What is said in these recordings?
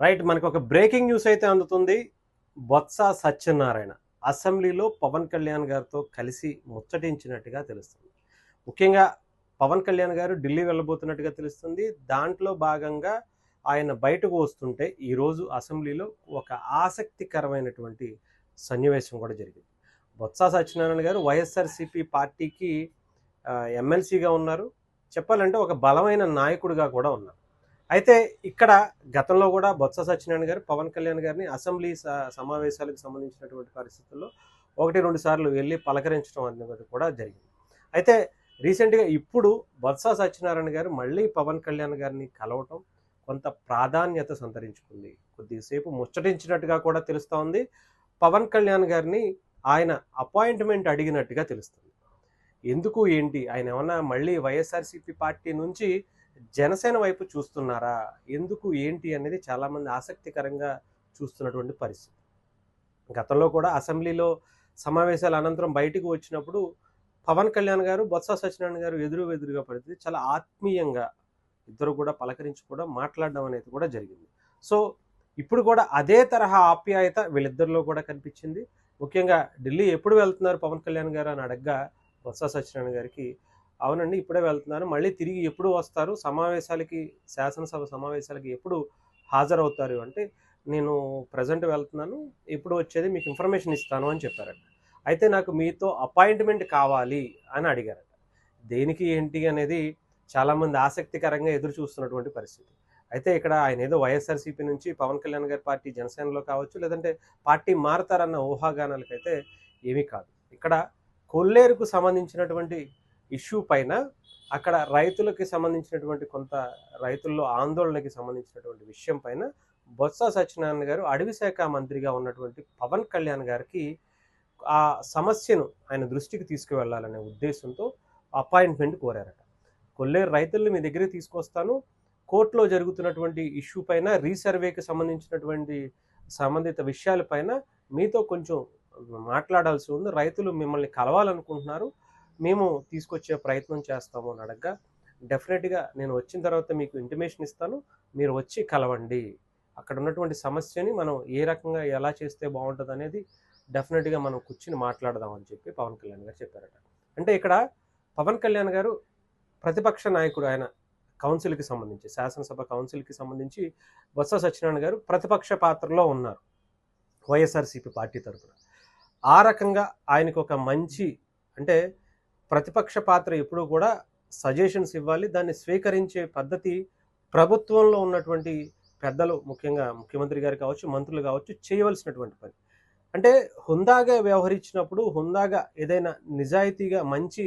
Right. మనకు ఒక breaking news అయితే అందుతుంది. బొత్స సత్యనారాయణ అసెంబ్లీలో పవన్ కళ్యాణ్ గారితో కలిసి ముచ్చటించినట్టుగా తెలుస్తుంది. ముఖ్యంగా పవన్ కళ్యాణ్ గారు ఢిల్లీ వెళ్ళబోతున్నట్టుగా తెలుస్తుంది. దాంట్లో భాగంగా ఆయన బయటకు వస్తుంటే ఈరోజు అసెంబ్లీలో ఒక ఆసక్తికరమైనటువంటి సన్నివేశం కూడా జరిగింది. బొత్స సత్యనారాయణ గారు వైఎస్ఆర్సీపీ పార్టీకి ఎమ్మెల్సీగా ఉన్నారు. చెప్పాలంటే ఒక బలమైన నాయకుడిగా కూడా ఉన్నారు. అయితే ఇక్కడ గతంలో కూడా బొత్స సత్యనారాయణ గారు పవన్ కళ్యాణ్ గారిని అసెంబ్లీ సమావేశాలకు సంబంధించినటువంటి పరిస్థితుల్లో 1-2 సార్లు వెళ్ళి పలకరించడం అనేది కూడా జరిగింది. అయితే రీసెంట్గా ఇప్పుడు బొత్స సత్యనారాయణ గారు మళ్ళీ పవన్ కళ్యాణ్ గారిని కలవటం కొంత ప్రాధాన్యత సంతరించుకుంది. కొద్దిసేపు ముచ్చటించినట్టుగా కూడా తెలుస్తూ ఉంది. పవన్ కళ్యాణ్ గారిని ఆయన అపాయింట్మెంట్ అడిగినట్టుగా తెలుస్తుంది. ఎందుకు ఏంటి ఆయన ఏమన్నా మళ్ళీ వైఎస్ఆర్సీపీ పార్టీ నుంచి జనసేన వైపు చూస్తున్నారా? ఎందుకు ఏంటి అనేది చాలామంది ఆసక్తికరంగా చూస్తున్నటువంటి పరిస్థితి. గతంలో కూడా అసెంబ్లీలో సమావేశాల అనంతరం బయటికి వచ్చినప్పుడు పవన్ కళ్యాణ్ గారు, బొత్స సత్యనారాయణ గారు ఎదురుగా పడితే చాలా ఆత్మీయంగా ఇద్దరు కూడా పలకరించి కూడా మాట్లాడడం అనేది కూడా జరిగింది. సో ఇప్పుడు కూడా అదే తరహా ఆప్యాయత వీళ్ళిద్దరిలో కూడా కనిపించింది. ముఖ్యంగా ఢిల్లీ ఎప్పుడు వెళ్తున్నారు పవన్ కళ్యాణ్ గారు అని అడగ్గా బొత్స సత్యనారాయణ గారికి అవునండి ఇప్పుడే వెళ్తున్నాను, మళ్ళీ తిరిగి ఎప్పుడు వస్తారు, సమావేశాలకి శాసనసభ సమావేశాలకి ఎప్పుడు హాజరవుతారు అంటే నేను ప్రజెంట్ వెళ్తున్నాను, ఎప్పుడు వచ్చేది మీకు ఇన్ఫర్మేషన్ ఇస్తాను అని చెప్పారట. అయితే నాకు మీతో అపాయింట్మెంట్ కావాలి అని అడిగారట. దేనికి ఏంటి అనేది చాలామంది ఆసక్తికరంగా ఎదురు చూస్తున్నటువంటి పరిస్థితి. అయితే ఇక్కడ ఆయన ఏదో వైఎస్ఆర్సీపీ నుంచి పవన్ కళ్యాణ్ గారి పార్టీ జనసేనలో కావచ్చు, లేదంటే పార్టీ మారతారన్న ఊహాగానాలకైతే ఏమీ కాదు. ఇక్కడ కొల్లేరుకు సంబంధించినటువంటి ఇష్యూ పైన అక్కడ రైతులకి సంబంధించినటువంటి కొంత రైతుల్లో ఆందోళనకి సంబంధించినటువంటి విషయం పైన బొత్స సత్యనారాయణ గారు అటవీ శాఖ మంత్రిగా ఉన్నటువంటి పవన్ కళ్యాణ్ గారికి ఆ సమస్యను ఆయన దృష్టికి తీసుకువెళ్ళాలనే ఉద్దేశంతో అపాయింట్మెంట్ కోరారట. కొల్లేరు రైతుల్ని మీ దగ్గరికి తీసుకొస్తాను, కోర్టులో జరుగుతున్నటువంటి ఇష్యూ పైన రీసర్వేకి సంబంధించినటువంటి సంబంధిత విషయాలపైన మీతో కొంచెం మాట్లాడాల్సి ఉంది, రైతులు మిమ్మల్ని కలవాలనుకుంటున్నారు, మేము తీసుకొచ్చే ప్రయత్నం చేస్తాము అని అడగగా డెఫినెట్గా నేను వచ్చిన తర్వాత మీకు ఇంటిమేషన్ ఇస్తాను, మీరు వచ్చి కలవండి, అక్కడ ఉన్నటువంటి సమస్యని మనం ఏ రకంగా ఎలా చేస్తే బాగుంటుంది అనేది డెఫినెట్గా మనం కూర్చుని మాట్లాడదామని చెప్పి పవన్ కళ్యాణ్ గారు చెప్పారట. అంటే ఇక్కడ పవన్ కళ్యాణ్ గారు ప్రతిపక్ష నాయకుడు, ఆయన కౌన్సిల్కి సంబంధించి శాసనసభ కౌన్సిల్కి సంబంధించి బొత్స సత్యనారాయణ గారు ప్రతిపక్ష పాత్రలో ఉన్నారు వైఎస్ఆర్సీపీ పార్టీ తరఫున. ఆ రకంగా ఆయనకు ఒక మంచి అంటే ప్రతిపక్ష పాత్ర ఎప్పుడూ కూడా సజెషన్స్ ఇవ్వాలి, దాన్ని స్వీకరించే పద్ధతి ప్రభుత్వంలో ఉన్నటువంటి పెద్దలు, ముఖ్యంగా ముఖ్యమంత్రి గారు కావచ్చు, మంత్రులు కావచ్చు, చేయవలసినటువంటి పని. అంటే హుందాగా వ్యవహరించినప్పుడు, హుందాగా ఏదైనా నిజాయితీగా మంచి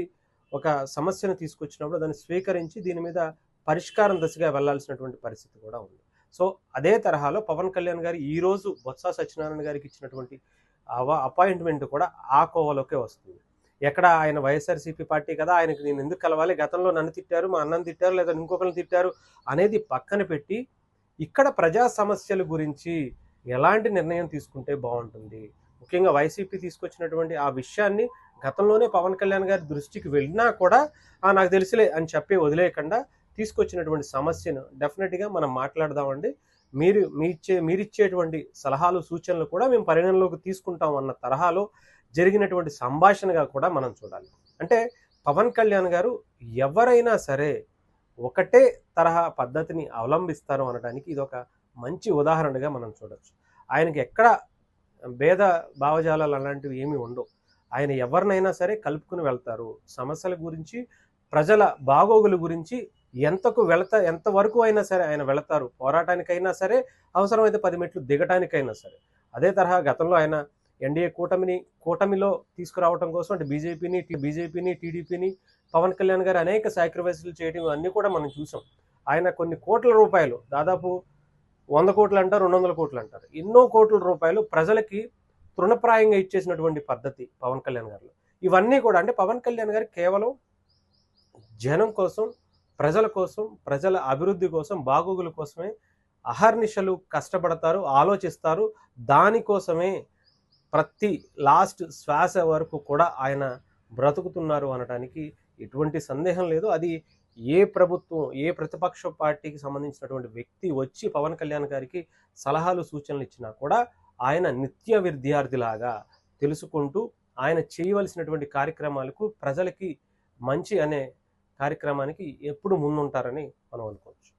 ఒక సమస్యను తీసుకొచ్చినప్పుడు దాన్ని స్వీకరించి దీని మీద పరిష్కారం దశగా వెళ్లాల్సినటువంటి పరిస్థితి కూడా ఉంది. సో అదే తరహాలో పవన్ కళ్యాణ్ గారు ఈరోజు బొత్స సత్యనారాయణ గారికి ఇచ్చినటువంటి అపాయింట్మెంట్ కూడా ఆ కోవలోకే వస్తుంది. ఎక్కడ ఆయన వైఎస్ఆర్సీపీ పార్టీ కదా, ఆయనకు నేను ఎందుకు కలవాలి, గతంలో నన్ను తిట్టారు, మా అన్నను తిట్టారు, లేదా ఇంకొకరిని తిట్టారు అనేది పక్కన పెట్టి ఇక్కడ ప్రజా సమస్యల గురించి ఎలాంటి నిర్ణయం తీసుకుంటే బాగుంటుంది, ముఖ్యంగా వైసీపీ తీసుకొచ్చినటువంటి ఆ విషయాన్ని గతంలోనే పవన్ కళ్యాణ్ గారి దృష్టికి వెళ్ళినా కూడా నాకు తెలిసిలే అని చెప్పి వదిలేయకుండా తీసుకొచ్చినటువంటి సమస్యను డెఫినెట్గా మనం మాట్లాడదామండి, మీరిచ్చేటువంటి సలహాలు సూచనలు కూడా మేము పరిగణలోకి తీసుకుంటాం అన్న తరహాలో జరిగినటువంటి సంభాషణగా కూడా మనం చూడాలి. అంటే పవన్ కళ్యాణ్ గారు ఎవరైనా సరే ఒకటే తరహా పద్ధతిని అవలంబిస్తారు అనడానికి ఇది ఒక మంచి ఉదాహరణగా మనం చూడొచ్చు. ఆయనకి ఎక్కడ భేద భావజాలాలు అలాంటివి ఏమీ ఉండవు. ఆయన ఎవరినైనా సరే కలుపుకుని వెళ్తారు. సమస్యల గురించి, ప్రజల బాగోగుల గురించి ఎంతవరకు అయినా సరే ఆయన వెళతారు. పోరాటానికైనా సరే, అవసరమైతే 10 మెట్లు దిగటానికైనా సరే. అదే తరహా గతంలో ఆయన ఎన్డీఏ కూటమిలో తీసుకురావడం కోసం అంటే బీజేపీని టీడీపీని పవన్ కళ్యాణ్ గారు అనేక సాక్రిఫైసులు చేయడం అన్నీ కూడా మనం చూసాం. ఆయన కొన్ని కోట్ల రూపాయలు, దాదాపు 100 కోట్లు అంటారు, 200 కోట్లు అంటారు, ఎన్నో కోట్ల రూపాయలు ప్రజలకి తృణప్రాయంగా ఇచ్చేసినటువంటి పద్ధతి పవన్ కళ్యాణ్ గారిలో. ఇవన్నీ కూడా అంటే పవన్ కళ్యాణ్ గారు కేవలం జనం కోసం, ప్రజల కోసం, ప్రజల అభివృద్ధి కోసం, బాగోగుల కోసమే అహర్నిశలు కష్టపడతారు, ఆలోచిస్తారు. దానికోసమే ప్రతి లాస్ట్ శ్వాస వరకు కూడా ఆయన బ్రతుకుతున్నారు అనడానికి ఎటువంటి సందేహం లేదు. అది ఏ ప్రభుత్వం, ఏ ప్రతిపక్ష పార్టీకి సంబంధించినటువంటి వ్యక్తి వచ్చి పవన్ కళ్యాణ్ గారికి సలహాలు, సూచనలు ఇచ్చినా కూడా ఆయన నిత్య విద్యార్థిలాగా తెలుసుకుంటూ ఆయన చేయవలసినటువంటి కార్యక్రమాలకు ప్రజలకి మంచి అనే కార్యక్రమానికి ఎప్పుడు ముందుంటారని మనం అనుకోవచ్చు.